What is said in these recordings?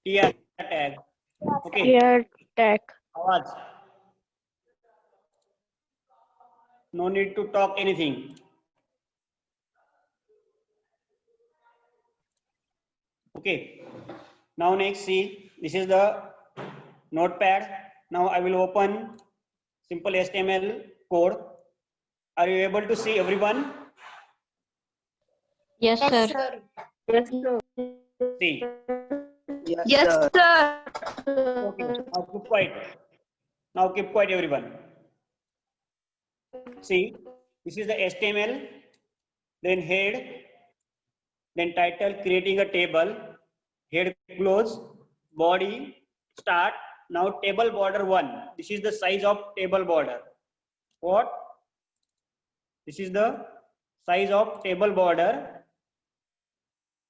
TR tag. Okay. Here tag. आवाज. No need to talk anything. Okay. Now next, see, this is the notepad. Now I will open simple HTML code. Are you able to see everyone? Yes, sir. Yes, sir. See. Yes, sir. Okay. Now keep quiet. Now keep quiet, everyone. See, this is the HTML, then head, then title, creating a table, head close, body, start. Now table border 1. This is the size of table border. What? This is the size of table border.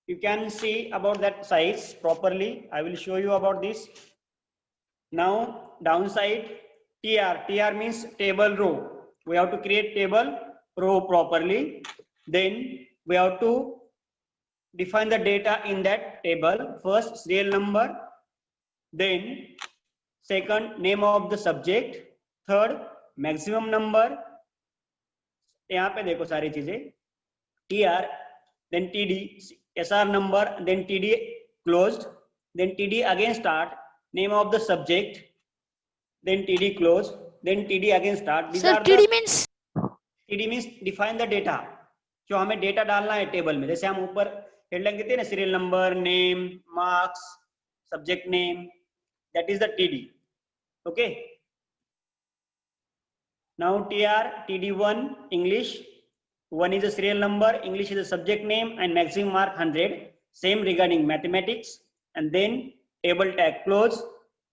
You can see about that size properly. I will show you about this. Now downside TR means table row. We have to create table row properly. Then we have to define the data in that table. First serial number, then second name of the subject, third maximum number. यहाँ पे देखो सारी चीजें TR, then TD, SR number, then TD closed, then TD again start, name of the subject, then TD close, then TD again start. These Sir, are TD the means TD means define the data. जो हमें data डालना है table में, जैसे हम ऊपर headline कहते हैं ना, serial number, name, marks, subject name, that is the TD. Okay. Now TR, TD1 English. 1 is a serial number, English is a subject name, and maximum mark 100. Same regarding mathematics. And then table tag close,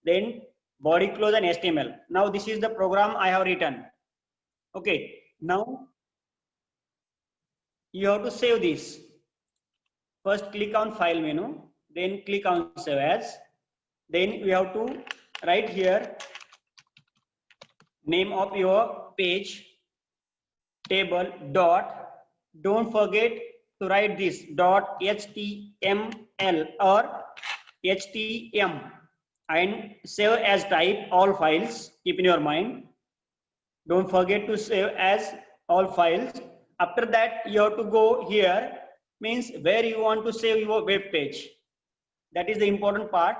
then body close and HTML. Now this is the program I have written. Okay. Now you have to save this. First click on file menu, then click on save as. Then we have to write here name of your page, table dot, don't forget to write this dot HTML or HTM, and save as type all files. Keep in your mind, don't forget to save as all files. After that you have to go here, means where you want to save your web page. That is the important part.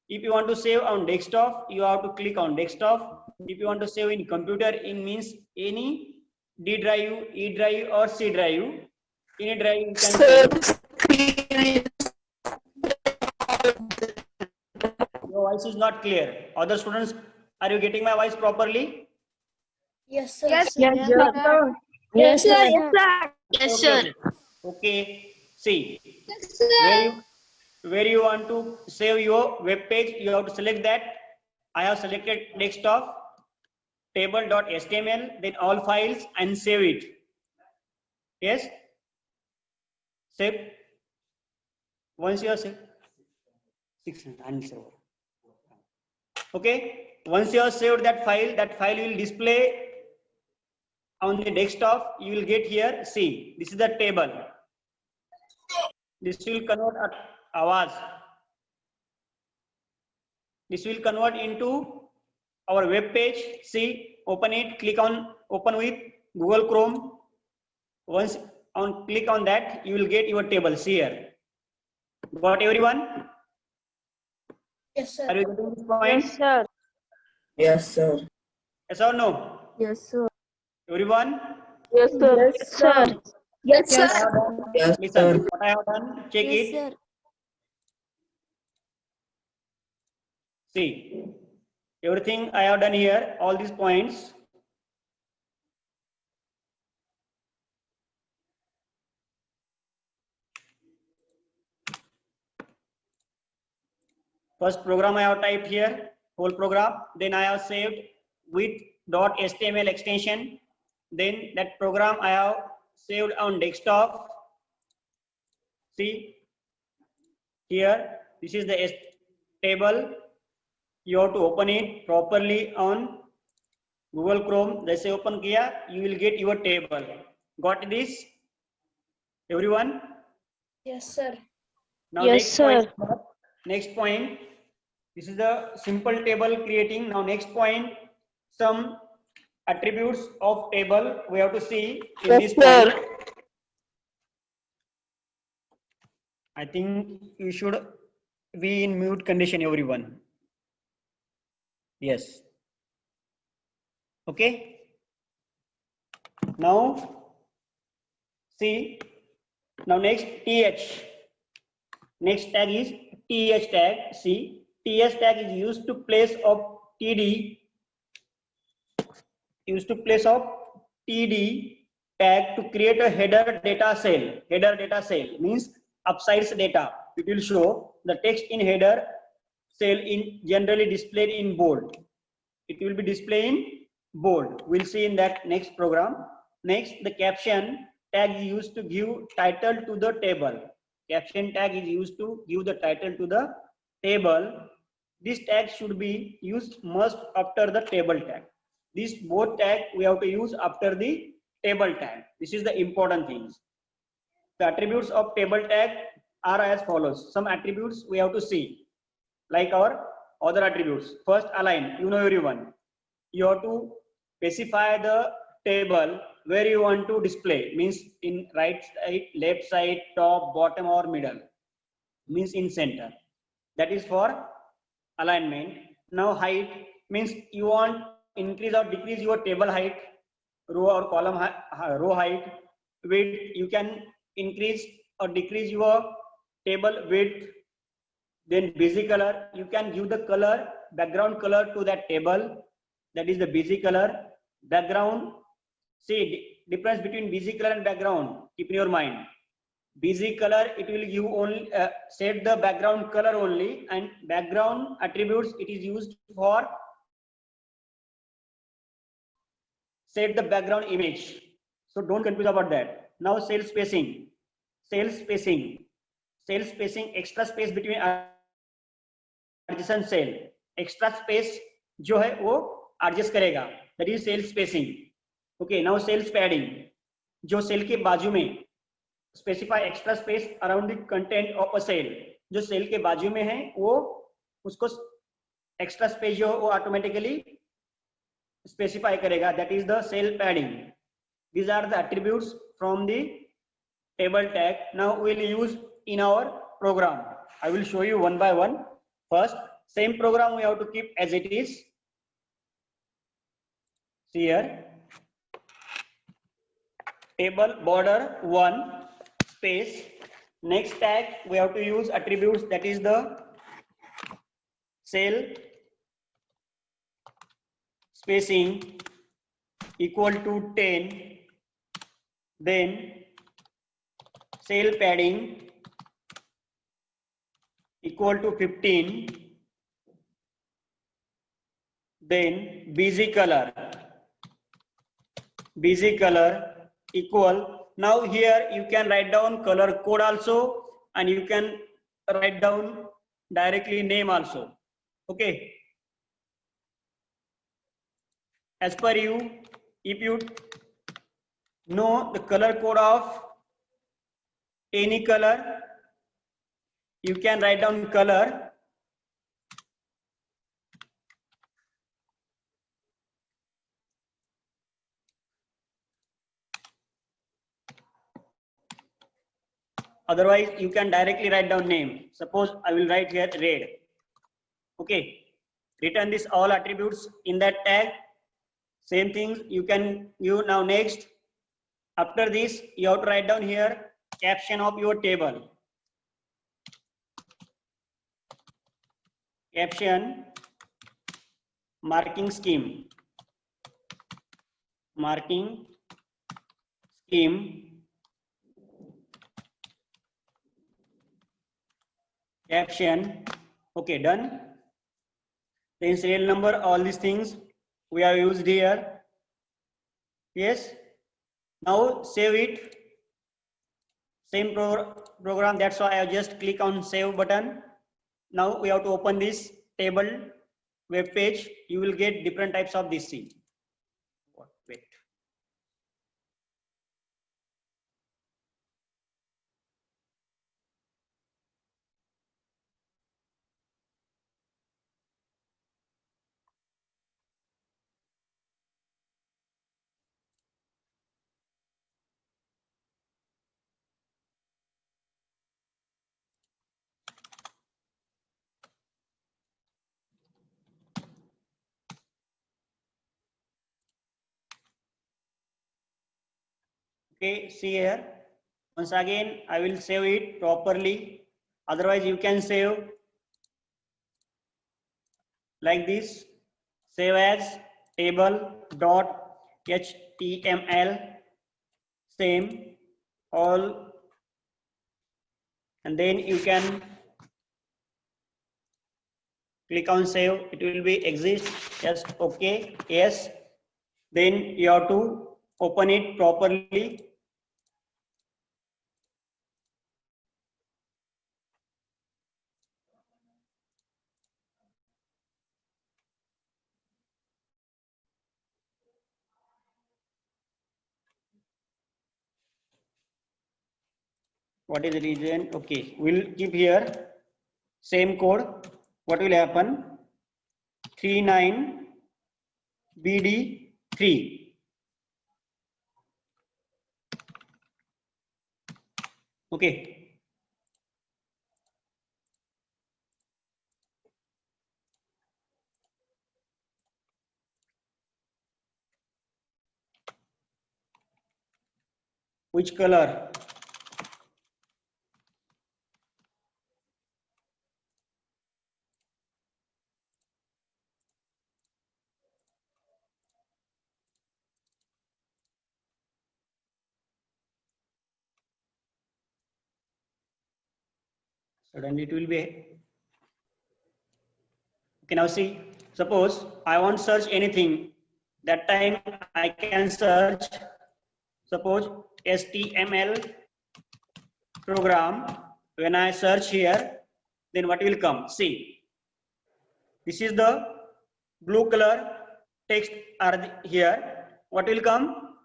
If you want to save on desktop, you have to click on desktop. If you want to save in computer, it means any D drive, E drive or C drive, any drive you can save. Your voice is not clear. Other students, are you getting my voice properly? Yes, sir. yes, Yes, yes, sir. sir. Yes, sir. Yes, sir. Yes, sir. Okay. See, where you want to save your web page, you have to select that. I have selected desktop, table.html, then all files, and save it. Yes. Save. Once you are saved, 600. Okay. Once you have saved that file will display on the desktop. You will get here. See, this is the table. This will convert Avaz. This will convert into our web page. See, open it. Click on open with Google Chrome. Once on click on that, you will get your tables here. Got everyone? Yes, sir. Are you getting this point? Yes, sir. Yes, sir. Yes or no? Yes, sir. Everyone? Yes, sir. Yes, sir. Yes, What I sir. have done, Yes, listen, sir. what I have done, check Yes, it. sir. See, everything I have done here, all these points. First program I have typed here, whole program. Then I have saved with .html extension. Then that program I have saved on desktop. See here, this is the table. You have to open it properly on Google Chrome. जैसे open किया, you will get your table. Got this? Everyone? Yes, sir. Now Yes, next sir. point. next point. This is the simple table creating. Now next point, some attributes of table we have to see in Yes, this sir. point. I think you should be in mute condition, everyone. Yes. Okay. Now see. Now next th. Next tag is th tag. See, th tag is used to place of td. Used to place of td tag to create a header data cell. Header data cell means upsides data. It will show the text in header cell in generally displayed in bold. It will be displayed in bold. We'll see in that next program. Next, the caption tag is used to give title to the table. Caption tag is used to give the title to the table. This tag should be used must after the table tag. This both tag we have to use after the table tag. This is the important things. The attributes of table tag are as follows. Some attributes we have to see, like our other attributes. First, align. You know everyone. You have to specify the table where you want to display. Means in right side, left side, top, bottom, or middle. Means in center. That is for alignment. Now height means you want increase or decrease your table height, row or column row height. Width, you can increase or decrease your table width. Then busy color, you can give the color, background color to that table. That is the busy color. Background, see difference between busy color and background. Keep in your mind. Busy color, it will give only set the background color only, and background attributes it is used for set the background image. So don't confuse about that. Now cell spacing, cell spacing, cell spacing, extra space between adjacent cell, extra space जो है वो adjust करेगा. That is cell spacing. Okay, now cells padding, जो cell के बाजू में specify extra space around the content of a cell. जो cell के बाजू में है वो उसको extra space जो वो automatically specify करेगा. That is the cell padding. These are the attributes from the table tag. Now we will use in our program. I will show you one by one. First, same program we have to keep as it is. See here, table border 1 space. Next tag we have to use attributes, that is the cell spacing equal to 10. Then cell padding equal to 15. Then busy color equal. Now here you can write down color code also, and you can write down directly name also. Okay, as per you, if you know the color code of any color, you can write down color. Otherwise, you can directly write down name. Suppose I will write here red. Okay, return this all attributes in that tag. Same thing you can use. Now next, after this, you have to write down here caption of your table. Caption, marking scheme. Caption. Okay, done. Then serial number, all these things we have used here. Yes. Now save it. Same program. That's why I just click on save button. Now we have to open this table web page. You will get different types of this thing. Wait. Okay, see here. Once again, I will save it properly. Otherwise, you can save like this. Save as table.html. Same all, and then you can click on save. It will be exist. Just okay. Yes. Then you have to open it properly. What is the reason? Okay, we'll keep here same code. What will happen? 39 BD3. Okay. Which color? Suddenly it will be. Okay, now see. Suppose I want search anything. That time I can search. Suppose HTML program. When I search here, then what will come? See. This is the blue color text are here. What will come?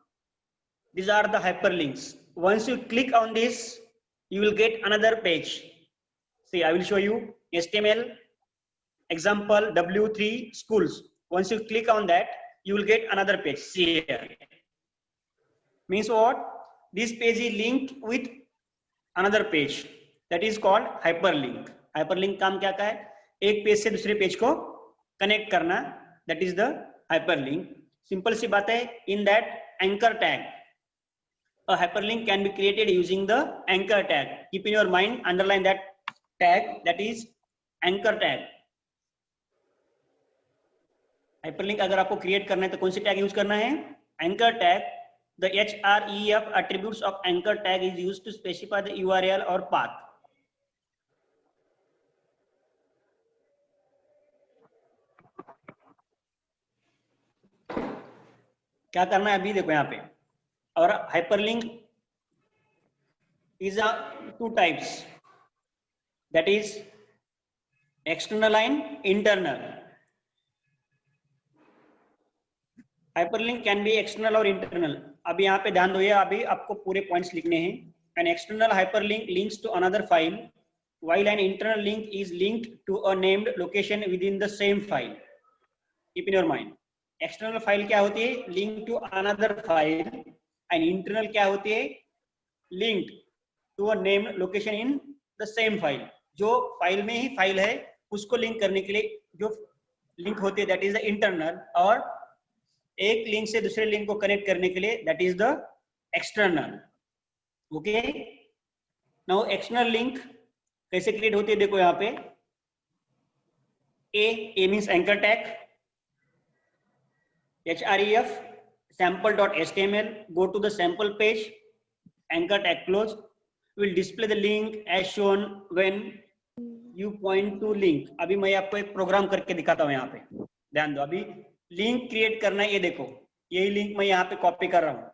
These are the hyperlinks. Once you click on this, you will get another page. See, I will show you HTML example W3 schools. Once you click on that, you will get another page. See here. Means what? This page is linked with another page. That is called hyperlink. Hyperlink काम क्या का है? एक page से दूसरे page को connect करना. That is the hyperlink. Simple सी बात है. In that anchor tag, a hyperlink can be created using the anchor tag. Keep in your mind, underline that tag, that is anchor tag. Hyperlink अगर आपको create करना है तो कौन सी tag use करना है? Anchor tag. The href attributes of anchor tag is used to specify the URL or path. क्या करना है अभी देखो यहाँ पे. और hyperlink is two types. That is external and internal. Hyperlink can be external or internal. अभी यहाँ पे ध्यान दो, अभी आपको पूरे पॉइंट्स लिखने हैं. An external hyperlink links to another file, while an internal link is linked to a named location within the same file. Keep in your mind. External file क्या होती है? Linked to another file. And internal क्या होती है? Linked to a named location in the same file. जो file में ही file है उसको लिंक करने के लिए जो लिंक होती है, that is the internal. और एक लिंक से दूसरे लिंक को कनेक्ट करने के लिए that is the external. Okay. Now external link कैसे क्रिएट होती है देखो यहाँ पे. A means anchor tag. href sample.html, go to the sample page, anchor tag close, will display the link as shown when you point to link. अभी मैं आपको एक प्रोग्राम करके दिखाता हूँ. यहाँ पे ध्यान दो. अभी लिंक क्रिएट करना है. ये देखो, यही लिंक मैं यहाँ पे कॉपी कर रहा हूँ.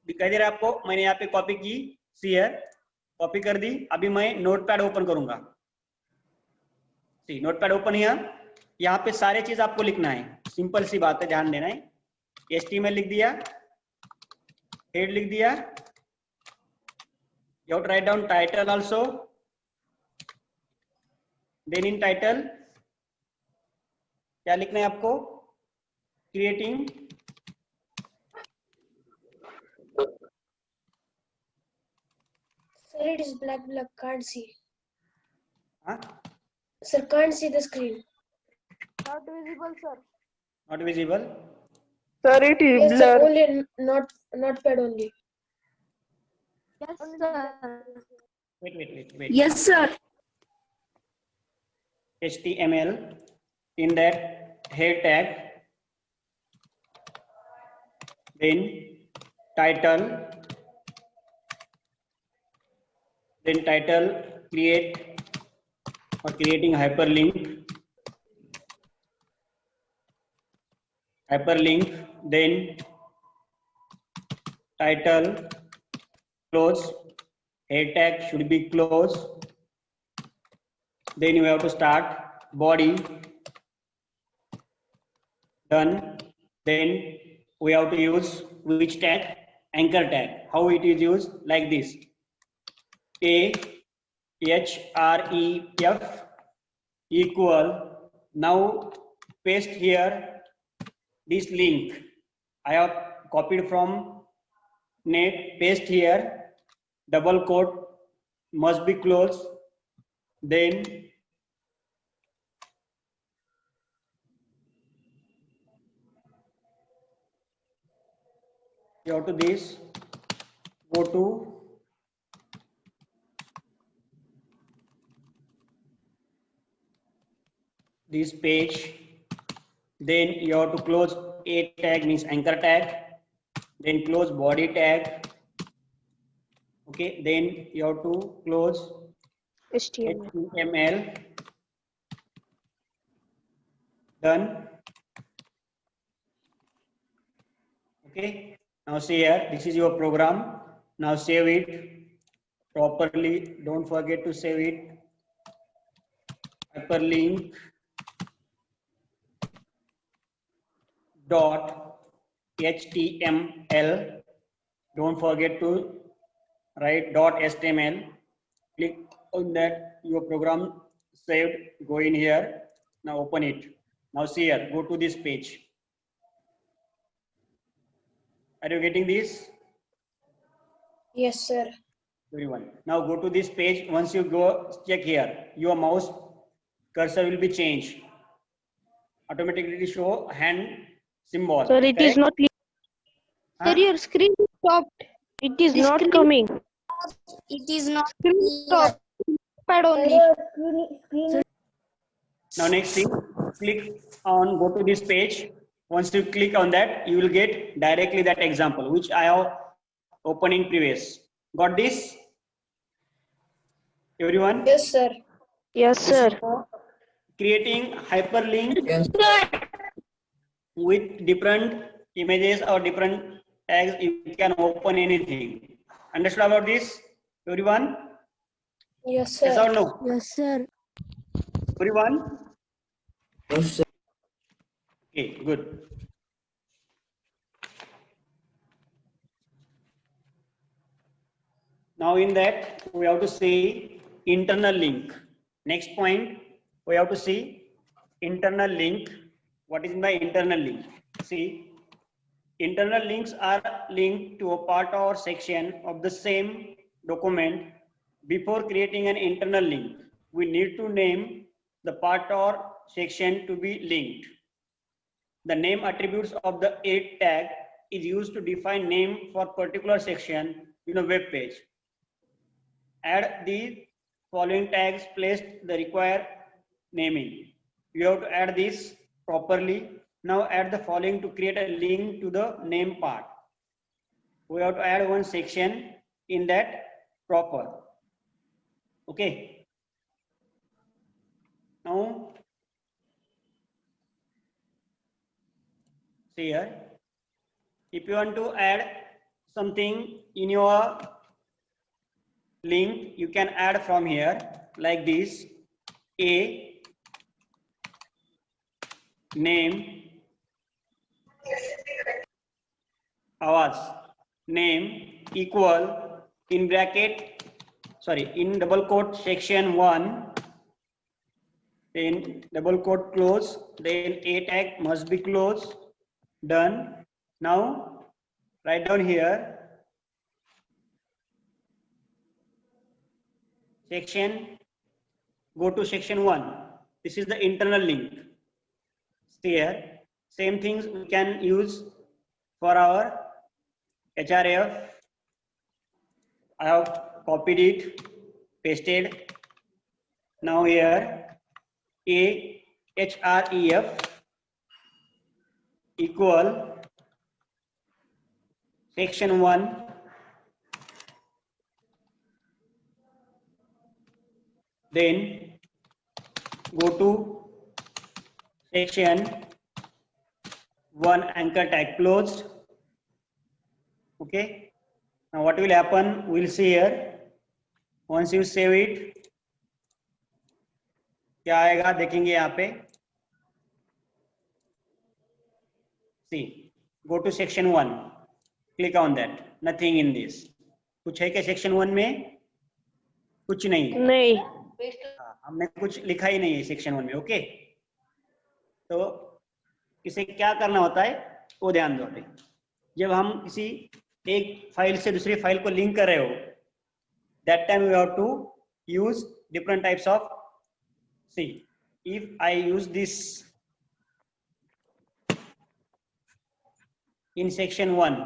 दिखाई दे रहा है आपको? मैंने यहाँ पे कॉपी की. सी है, कॉपी कर दी. अभी मैं नोटपैड ओपन करूंगा. सी, नोटपैड ओपन. यहाँ पे सारे चीज आपको लिखना है. सिंपल सी बात है, ध्यान देना है. HTML लिख दिया, हेड लिख दिया. You have to write down title also. Then in title क्या लिखना है आपको? Creating Sir, it is black. Can't see. हाँ? Sir, can't see the screen. Not visible, sir. Not visible. Sir, it is Yes, sir. blur. Only notepad only. Yes, sir. Wait. Yes, sir. HTML. In that head tag, then title, create or creating hyperlink, then title, close, head tag should be close, then you have to start body, done, then we have to use which tag? Anchor tag. How it is used? Like this, AHREF equal, now paste here this link I have copied from net, paste here, double quote must be closed, then you have to this, go to this page, then you have to close a tag, means anchor tag, then close body tag, okay, then you have to close HTML, done, okay. Now see here, this is your program. Now save it properly, don't forget to save it, hyperlink dot HTML, don't forget to write dot HTML, click on that, your program saved, go in here, now open it. Now see here, go to this page. Are you getting this? Yes, sir. Everyone. Now go to this page. Once you go, check here. Your mouse cursor will be changed. Automatically show hand symbol. Sir, it is correct? not. Huh? Sir, your screen is stopped. It is The not screen- coming. It is not Screen stopped. Pad only. Now next thing, click on, go to this page. Once you click on that, you will get directly that example, which I have opened in previous. Got this? Everyone? Yes, sir. Yes, This sir. is for creating hyperlink Yes. with different images or different tags. You can open anything. Understood about this, everyone? Yes, Yes sir. or no? Yes, sir. Everyone? Yes, sir. Okay, good. Now in that, we have to see internal link. Next point, we have to see internal link. What is the internal link? See, internal links are linked to a part or section of the same document. Before creating an internal link, we need to name the part or section to be linked. The name attributes of the edit tag is used to define name for particular section in a web page. Add the following tags, placed the required naming. You have to add this properly. Now add the following to create a link to the name part. We have to add one section in that proper. Okay. Now see here. If you want to add something in your link, you can add from here like this: a name, Awaz, name equal, in bracket, sorry, in double quote section 1, then double quote close, then a tag must be closed, done. Now write down here section, go to section 1. This is the internal link. See here, same things we can use for our href. I have copied it, pasted. Now here ahref equal section 1 then go to section 1 anchor tag closed. Okay, now what will happen, we'll see here. Once you save it, क्या आएगा देखेंगे यहाँ पे. See, go to section 1, click on that. Nothing in this. कुछ है क्या section 1 में? कुछ नहीं है. नहीं. हमने कुछ लिखा ही नहीं है सेक्शन 1 में. ओके, तो इसे क्या करना होता है वो ध्यान दो. अभी जब हम किसी एक फाइल से दूसरी फाइल को लिंक कर रहे हो, that time we have to use different types of. See, if I use this in section 1,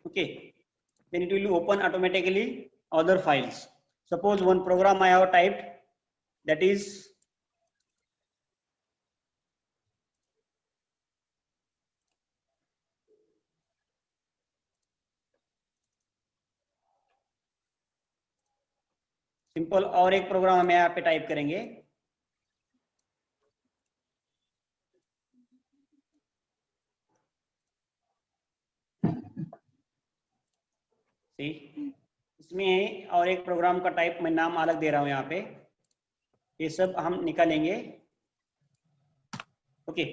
okay, then it will open automatically other files. Suppose one program I have typed, that is simple, और एक programme हम यहाँ पे type करेंगे. See, इसमें और एक programme का टाइप मैं नाम अलग दे रहा हूं यहाँ पे. ये सब हम निकालेंगे. Okay,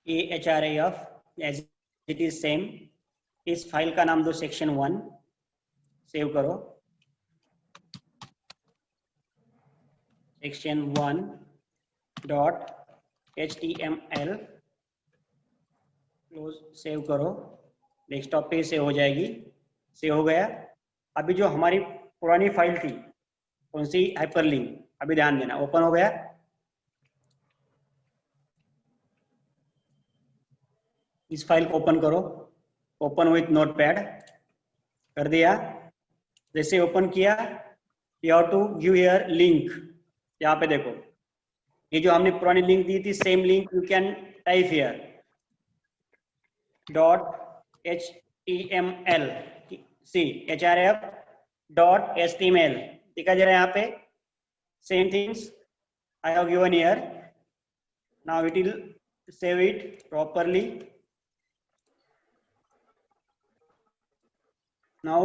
ahref as it is same. इस फाइल का नाम दो सेक्शन 1. सेव करो. Section 1 dot html close. Save करो. डेस्कटॉप पे सेव हो जाएगी. सेव हो गया. अभी जो हमारी पुरानी फाइल थी कौन सी, हाइपरलिंक, अभी ध्यान देना, ओपन हो गया. इस फाइल को ओपन करो. ओपन विथ नोटपैड कर दिया. जैसे ओपन किया, you have to give here link. यहाँ पे देखो, ये जो हमने पुरानी लिंक दी थी, same link you can type here .html. See href .html दिखा जा रहा है यहाँ पे. Same things I have given here. Now it will save it properly. Now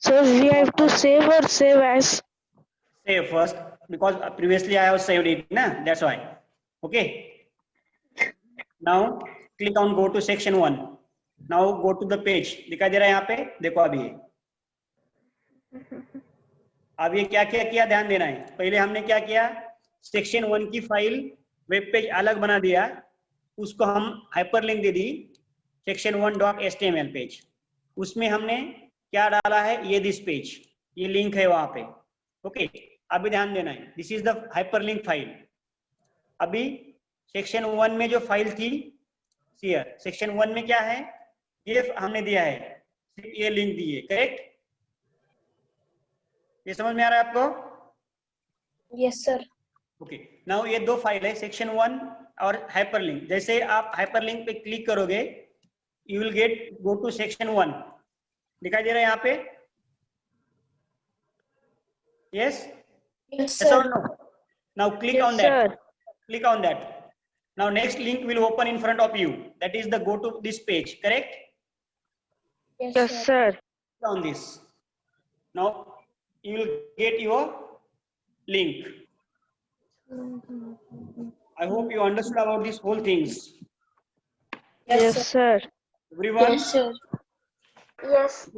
So we have to save or save as. save first because previously I have saved it, na, that's why. Okay, now click on go to section 1. Now go to the page. दिखाई दे रहा है यहाँ पे, देखो अभी ये. अब ये क्या क्या किया ध्यान देना है. पहले हमने क्या किया, सेक्शन 1 की फाइल वेब पेज अलग बना दिया, उसको हम hyperlink they the section 1.html page. उसमें हमने क्या डाला है, ये दिस पेज, ये लिंक है वहां पे. ओके, अभी ध्यान देना है, this is the hyperlink file. अभी सेक्शन 1 में जो फाइल थी, हियर सेक्शन 1 में क्या है, ये हमने दिया है, सिर्फ ये लिंक दी है. करेक्ट, ये समझ में आ रहा है आपको? Yes, sir. ओके, नाउ ये दो फाइल है, सेक्शन 1 और हाइपरलिंक. जैसे आप हाइपरलिंक पे क्लिक करोगे, you will get go to section 1. दिखाई दे रहा है यहाँ पे? Yes? Yes, Yes or sir. no? Now click on Yes, that. sir. Click on that. Now next link will open in front of you. That is the go to this page. Correct? Yes, Yes, sir. sir. Click on this. Now you will get your link. I hope you understood about these whole things. Yes, Yes, sir. sir. Everyone? Yes, sir. Yes.